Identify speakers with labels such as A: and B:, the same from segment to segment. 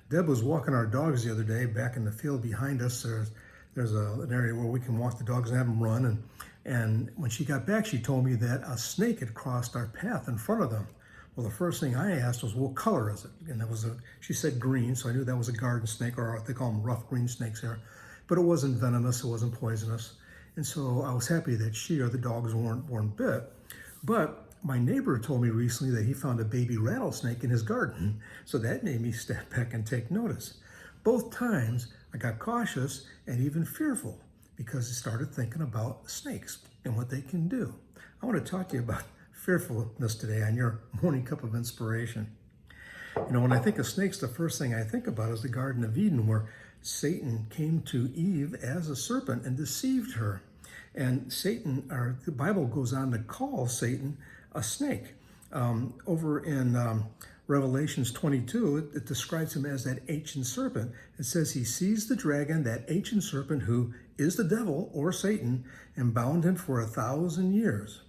A: Deb was walking our dogs the other day back in the field behind us. There's an area where we can walk the dogs and have them run. And when she got back, she told me that a snake had crossed our path in front of them. Well, the first thing I asked was, what color is it? And she said green, so I knew that was a garden snake, or they call them rough green snakes here. But it wasn't venomous, it wasn't poisonous. And so I was happy that she or the dogs weren't bit. But my neighbor told me recently that he found a baby rattlesnake in his garden. So that made me step back and take notice. Both times I got cautious and even fearful because I started thinking about snakes and what they can do. I want to talk to you about fearfulness today on your morning cup of inspiration. You know, when I think of snakes, the first thing I think about is the Garden of Eden, where Satan came to Eve as a serpent and deceived her. And the Bible goes on to call Satan a snake. Over in Revelations 22, it describes him as that ancient serpent. It says he seized the dragon, that ancient serpent who is the devil or Satan, and bound him for 1,000 years.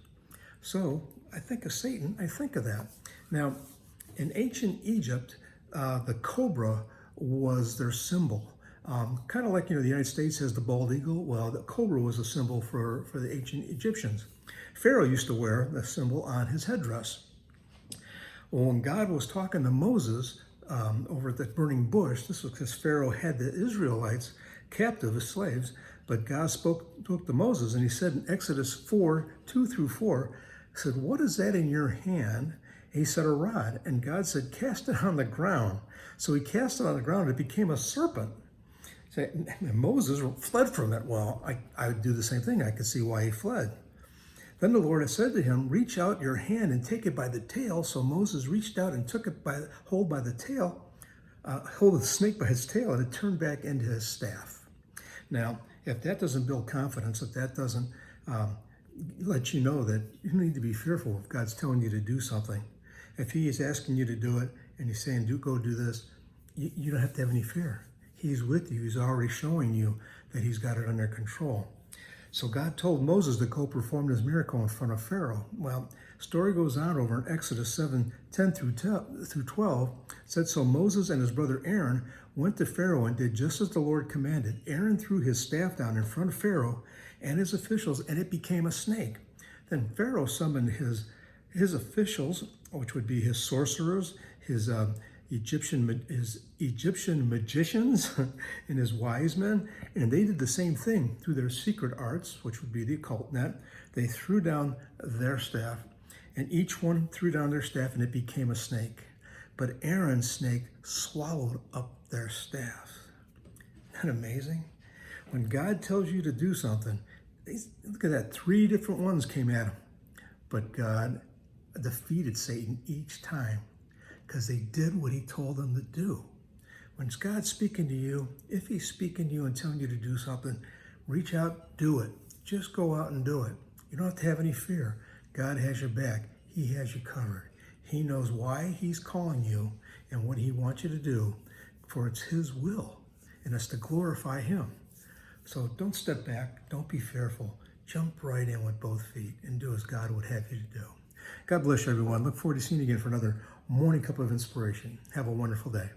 A: So I think of Satan, I think of that. Now, in ancient Egypt, the cobra was their symbol. Kind of like, the United States has the bald eagle. Well, the cobra was a symbol for the ancient Egyptians. Pharaoh used to wear the symbol on his headdress. Well, when God was talking to Moses over at the burning bush, this was because Pharaoh had the Israelites captive as slaves, but God spoke to Moses, and he said in Exodus 4:2-4, he said, "What is that in your hand?" And he said, "A rod." And God said, "Cast it on the ground." So he cast it on the ground, it became a serpent. And Moses fled from it. Well, I would do the same thing. I could see why he fled. Then the Lord had said to him, "Reach out your hand and take it by the tail." So Moses reached out and took it hold by the tail, hold the snake by its tail, and it turned back into his staff. Now, if that doesn't build confidence, if that doesn't let you know that you need to be fearful if God's telling you to do something, if he is asking you to do it and he's saying, go do this, you don't have to have any fear. He's with you. He's already showing you that he's got it under control. So God told Moses to go perform this miracle in front of Pharaoh. Well, story goes on over in Exodus 7:10-12. It said, so Moses and his brother Aaron went to Pharaoh and did just as the Lord commanded. Aaron threw his staff down in front of Pharaoh and his officials, and it became a snake. Then Pharaoh summoned his officials, which would be his sorcerers, his Egyptian magicians and his wise men, and they did the same thing through their secret arts, which would be the occult net. They threw down their staff, and each one threw down their staff, and it became a snake. But Aaron's snake swallowed up their staff. Isn't that amazing? When God tells you to do something, look at that, 3 different ones came at him. But God defeated Satan each time, because they did what he told them to do. When God's speaking to you, if he's speaking to you and telling you to do something, reach out, do it. Just go out and do it. You don't have to have any fear. God has your back. He has you covered. He knows why he's calling you and what he wants you to do, for it's his will, and it's to glorify him. So don't step back. Don't be fearful. Jump right in with both feet and do as God would have you to do. God bless you, everyone. Look forward to seeing you again for another morning cup of inspiration. Have a wonderful day.